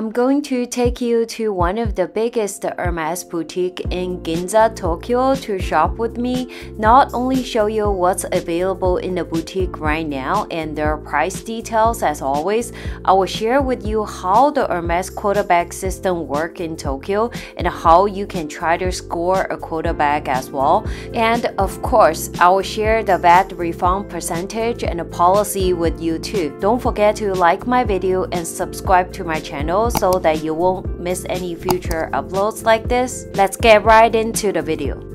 I'm going to take you to one of the biggest Hermes boutique in Ginza, Tokyo to shop with me. Not only show you what's available in the boutique right now and their price details as always, I will share with you how the Hermes quota bag system works in Tokyo and how you can try to score a quota bag as well. And of course, I will share the VAT refund percentage and a policy with you too. Don't forget to like my video and subscribe to my channel so that you won't miss any future uploads like this. Let's get right into the video.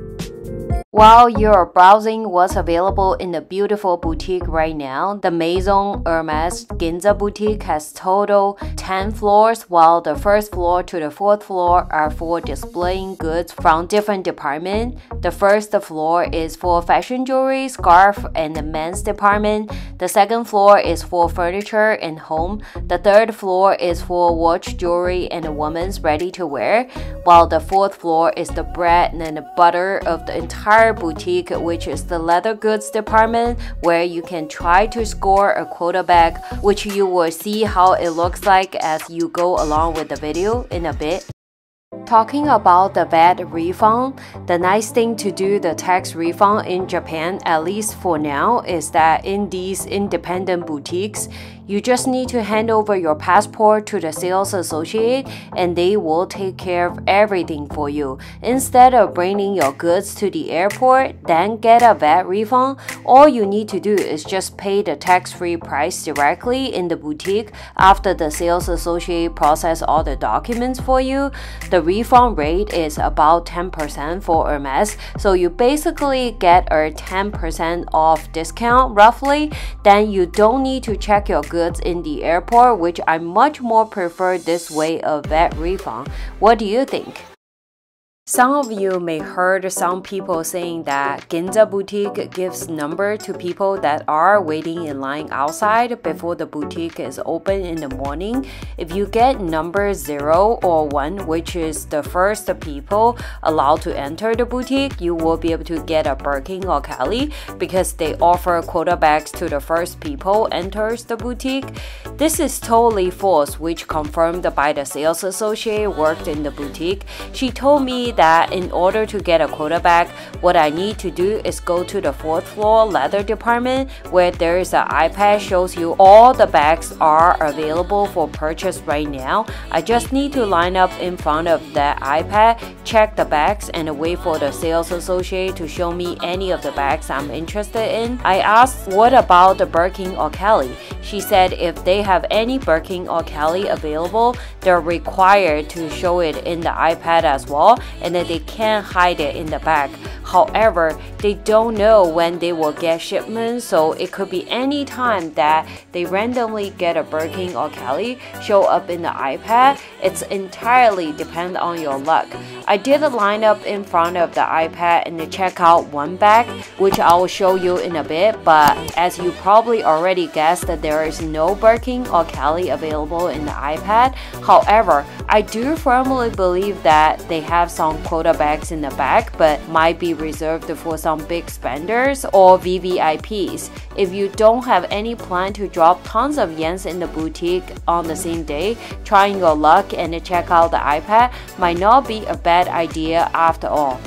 While you're browsing what's available in the beautiful boutique right now, the Maison Hermes Ginza boutique has total 10 floors, while the first floor to the fourth floor are for displaying goods from different departments. The first floor is for fashion jewelry, scarf, and the men's department. The second floor is for furniture and home. The third floor is for watch, jewelry, and a woman's ready-to-wear, while the fourth floor is the bread and the butter of the entire boutique, which is the leather goods department, where you can try to score a quota bag, which you will see how it looks like as you go along with the video in a bit. Talking about the VAT refund, the nice thing to do the tax refund in Japan, at least for now, is that in these independent boutiques, you just need to hand over your passport to the sales associate and they will take care of everything for you. Instead of bringing your goods to the airport, then get a VAT refund, all you need to do is just pay the tax-free price directly in the boutique after the sales associate process all the documents for you. The refund rate is about 10% for Hermes, so you basically get a 10% off discount roughly. Then you don't need to check your goods in the airport, which I much more prefer this way of VAT refund. What do you think? Some of you may heard some people saying that Ginza boutique gives number to people that are waiting in line outside before the boutique is open in the morning. If you get number 0 or 1, which is the first people allowed to enter the boutique, you will be able to get a Birkin or Kelly because they offer quota bags to the first people enters the boutique. This is totally false, which confirmed by the sales associate worked in the boutique. She told me that in order to get a quota bag, what I need to do is go to the fourth floor leather department where there is an iPad shows you all the bags are available for purchase right now. I just need to line up in front of that iPad, check the bags, and wait for the sales associate to show me any of the bags I'm interested in. I asked what about the Birkin or Kelly. She said if they have any Birkin or Kelly available, they're required to show it in the iPad as well, and then they can't hide it in the bag. However, they don't know when they will get shipments, so it could be any time that they randomly get a Birkin or Kelly show up in the iPad. It's entirely depend on your luck. I did a lineup in front of the iPad and check out one bag, which I will show you in a bit, but as you probably already guessed that there is no Birkin or Kelly available in the iPad. However, I do firmly believe that they have some quota bags in the back, but might be reserved for some big spenders or VVIPs. If you don't have any plan to drop tons of yens in the boutique on the same day, trying your luck and check out the iPad might not be a bad idea after all.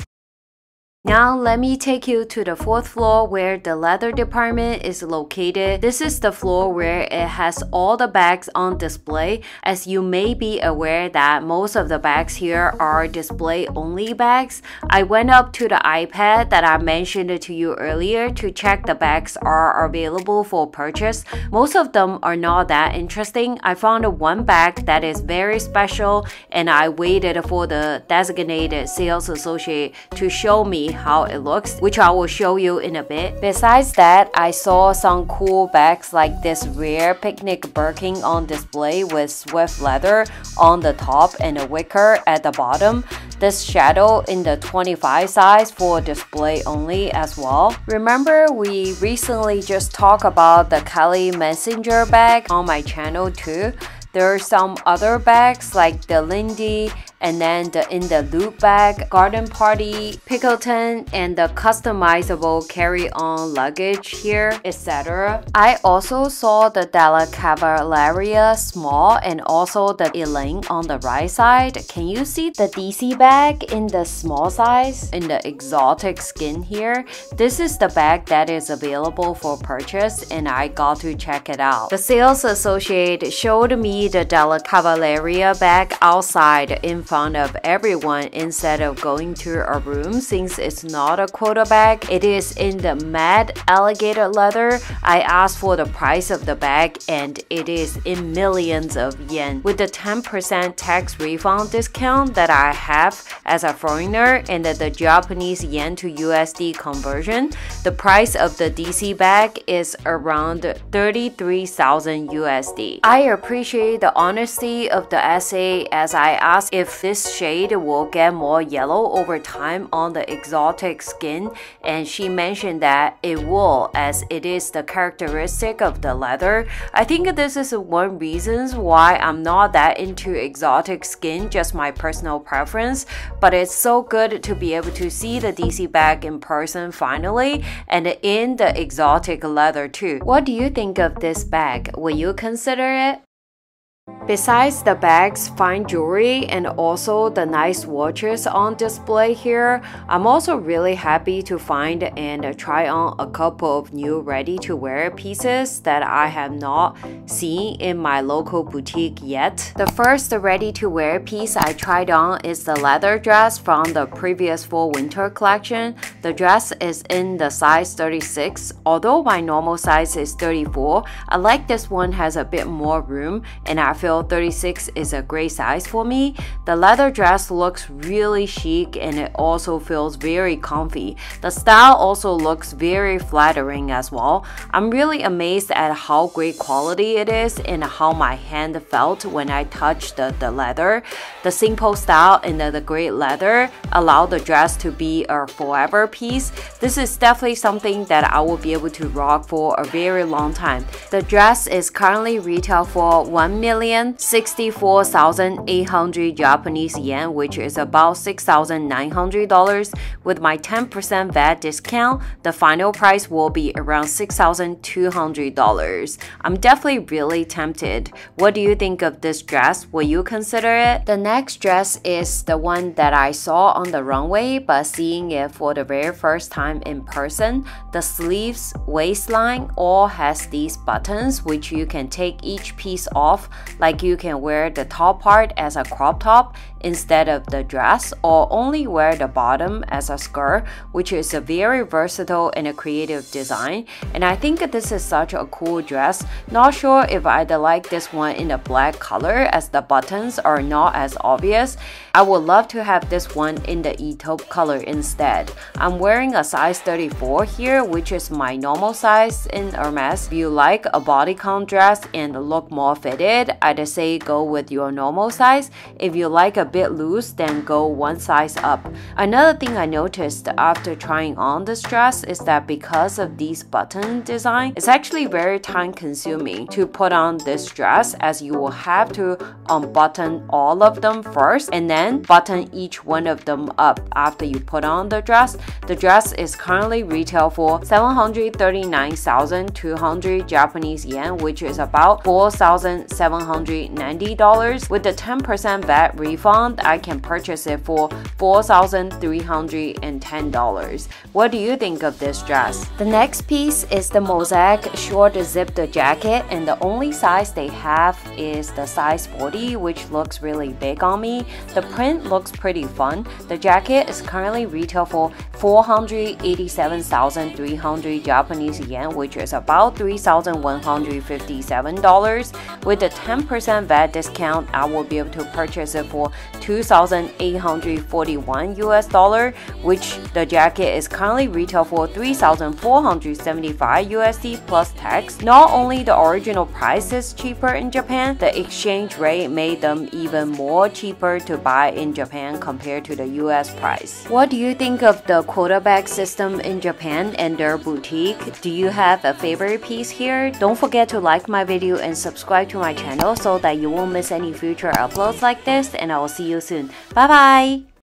Now let me take you to the fourth floor where the leather department is located. This is the floor where it has all the bags on display. As you may be aware that most of the bags here are display only bags. I went up to the iPad that I mentioned to you earlier to check the bags are available for purchase. Most of them are not that interesting. I found one bag that is very special and I waited for the designated sales associate to show me how it looks, which I will show you in a bit. Besides that, I saw some cool bags like this rare picnic Birkin on display with swift leather on the top and a wicker at the bottom. This shadow in the 25 size for display only as well. Remember we recently just talked about the Kelly messenger bag on my channel too. There are some other bags like the Lindy and then in the loop bag, garden party, pickleton, and the customizable carry-on luggage here, etc. I also saw the Della Cavalleria small and also the Elaine on the right side. Can you see the DC bag in the small size in the exotic skin here? This is the bag that is available for purchase and I got to check it out. The sales associate showed me the Della Cavalleria bag outside in front of everyone instead of going to a room. Since it's not a quota bag, it is in the matte alligator leather. I asked for the price of the bag and it is in millions of yen. With the 10% tax refund discount that I have as a foreigner and the Japanese yen to USD conversion, the price of the DC bag is around 33,000 USD. I appreciate the honesty of the essay as I asked if this shade will get more yellow over time on the exotic skin, and she mentioned that it will, as it is the characteristic of the leather. I think this is one reason why I'm not that into exotic skin, just my personal preference, but it's so good to be able to see the DC bag in person finally and in the exotic leather too. What do you think of this bag? Will you consider it? Besides the bags, fine jewelry, and also the nice watches on display here, I'm also really happy to find and try on a couple of new ready-to-wear pieces that I have not seen in my local boutique yet. The first ready-to-wear piece I tried on is the leather dress from the previous fall-winter collection. The dress is in the size 36, although my normal size is 34. I like this one has a bit more room, and I feel 36 is a great size for me. The leather dress looks really chic and it also feels very comfy. The style also looks very flattering as well. I'm really amazed at how great quality it is and how my hand felt when I touched the leather. The simple style and the great leather allow the dress to be a forever piece. This is definitely something that I will be able to rock for a very long time. The dress is currently retail for 1,064,800 Japanese yen, which is about $6,900. With my 10% VAT discount, the final price will be around $6,200. I'm definitely really tempted. What do you think of this dress? Will you consider it? The next dress is the one that I saw on the runway, but seeing it for the very first time in person. The sleeves, waistline all has these buttons which you can take each piece off, like you can wear the top part as a crop top instead of the dress, or only wear the bottom as a skirt, which is a very versatile and a creative design. And I think this is such a cool dress. Not sure if I'd like this one in a black color as the buttons are not as obvious. I would love to have this one in the taupe color instead. I'm wearing a size 34 here, which is my normal size in Hermes. If you like a bodycon dress and look more fitted, I'd say go with your normal size. If you like a bit loose, then go one size up. Another thing I noticed after trying on this dress is that because of these button design, it's actually very time consuming to put on this dress, as you will have to unbutton all of them first and then button each one of them up after you put on the dress. The dress is currently retail for 739,200 Japanese yen, which is about $4,790. With the 10% VAT refund, I can purchase it for $4,310. What do you think of this dress? The next piece is the mosaic short zipped jacket, and the only size they have is the size 40, which looks really big on me. The print looks pretty fun. The jacket is currently retail for 487,300 Japanese yen, which is about $3,157. With the 10% VAT discount, I will be able to purchase it for $2,841 US, which the jacket is currently retail for $3,475 USD plus tax. Not only the original price is cheaper in Japan, the exchange rate made them even more cheaper to buy in Japan compared to the US price. What do you think of the quota bag system in Japan and their boutique. Do you have a favorite piece here? Don't forget to like my video and subscribe to my channel so that you won't miss any future uploads like this, and I will see you soon. Bye bye!